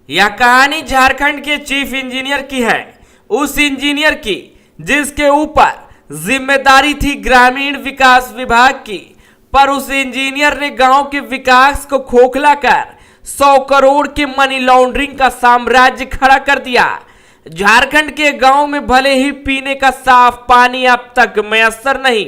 यह कहानी झारखंड के चीफ इंजीनियर की है, उस इंजीनियर की जिसके ऊपर जिम्मेदारी थी ग्रामीण विकास विभाग की, पर उस इंजीनियर ने गांव के विकास को खोखला कर 100 करोड़ के मनी लॉन्ड्रिंग का साम्राज्य खड़ा कर दिया। झारखंड के गांव में भले ही पीने का साफ पानी अब तक मैसर नहीं,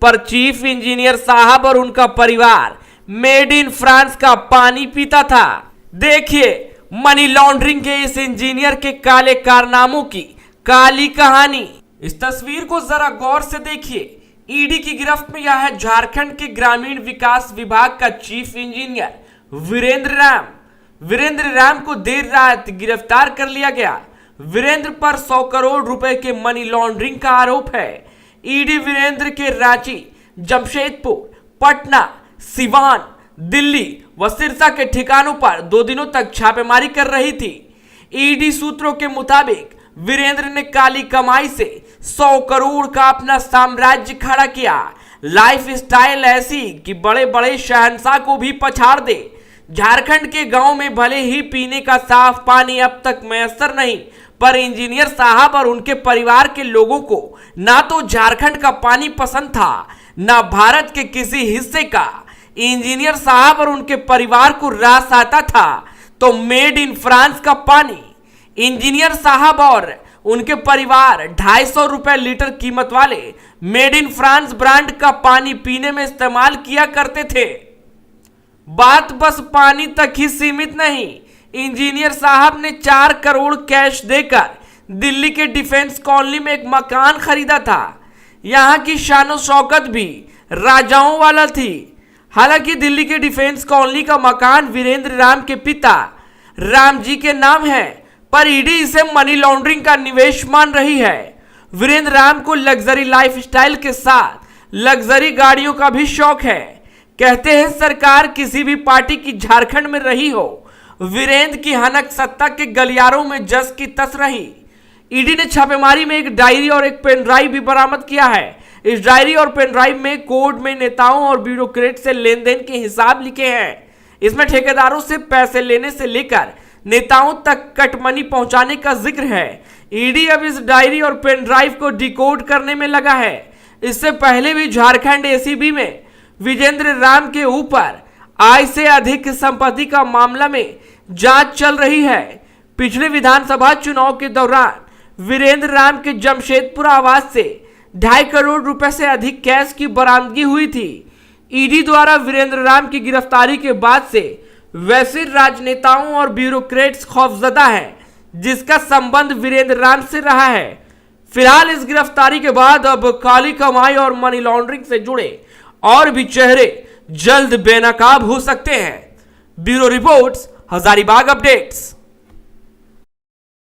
पर चीफ इंजीनियर साहब और उनका परिवार मेड इन फ्रांस का पानी पीता था। देखिए मनी लॉन्ड्रिंग के इस इंजीनियर के काले कारनामों की काली कहानी। इस तस्वीर को जरा गौर से देखिए। ईडी की गिरफ्त में यह है झारखंड के ग्रामीण विकास विभाग का चीफ इंजीनियर वीरेंद्र राम। वीरेंद्र राम को देर रात गिरफ्तार कर लिया गया। वीरेंद्र पर 100 करोड़ रुपए के मनी लॉन्ड्रिंग का आरोप है। ईडी वीरेंद्र के रांची, जमशेदपुर, पटना, सिवान, दिल्ली व सिरसा के ठिकानों पर 2 दिनों तक छापेमारी कर रही थी। ईडी सूत्रों के मुताबिक वीरेंद्र ने काली कमाई से 100 करोड़ का अपना साम्राज्य खड़ा किया। लाइफ स्टाइल ऐसी कि बड़े बड़े शहंशाह को भी पछाड़ दे। झारखंड के गांव में भले ही पीने का साफ पानी अब तक मैसर नहीं, पर इंजीनियर साहब और उनके परिवार के लोगों को ना तो झारखंड का पानी पसंद था, ना भारत के किसी हिस्से का। इंजीनियर साहब और उनके परिवार को रास आता था तो मेड इन फ्रांस का पानी। इंजीनियर साहब और उनके परिवार 250 रुपए लीटर कीमत वाले मेड इन फ्रांस ब्रांड का पानी पीने में इस्तेमाल किया करते थे। बात बस पानी तक ही सीमित नहीं, इंजीनियर साहब ने 4 करोड़ कैश देकर दिल्ली के डिफेंस कॉलोनी में एक मकान खरीदा था। यहां की शानो शौकत भी राजाओं वाला थी। हालांकि दिल्ली के डिफेंस कॉलोनी का मकान वीरेंद्र राम के पिता राम जी के नाम है, पर ईडी इसे मनी लॉन्ड्रिंग का निवेश मान रही है। वीरेंद्र राम को लग्जरी लाइफस्टाइल के साथ लग्जरी गाड़ियों का भी शौक है। कहते हैं सरकार किसी भी पार्टी की झारखंड में रही हो, वीरेंद्र की हनक सत्ता के गलियारों में जस की तस रही। ईडी ने छापेमारी में एक डायरी और एक पेन ड्राइव भी बरामद किया है। इस डायरी और पेन ड्राइव में कोर्ट में नेताओं और ब्यूरोक्रेट से लेन देन के हिसाब लिखे हैं। इसमें ठेकेदारों से पैसे लेने से लेकर नेताओं तक कट मनी पहुंचाने का जिक्र है। ईडी अब इस डायरी और पेन ड्राइव को डिकोड करने में लगा है। इससे पहले भी झारखंड एसीबी में वीरेंद्र राम के ऊपर आय से अधिक संपत्ति का मामला में जांच चल रही है। पिछले विधानसभा चुनाव के दौरान वीरेंद्र राम के जमशेदपुर आवास से 2.5 करोड़ रुपए से अधिक कैश की बरामदगी हुई थी। ईडी द्वारा वीरेंद्र राम की गिरफ्तारी के बाद से वैसे राजनेताओं और ब्यूरोक्रेट्स खौफजदा हैं, जिसका संबंध वीरेंद्र राम से रहा है। फिलहाल इस गिरफ्तारी के बाद अब काली कमाई और मनी लॉन्ड्रिंग से जुड़े और भी चेहरे जल्द बेनकाब हो सकते हैं। Bureau reports, Hazaribagh updates.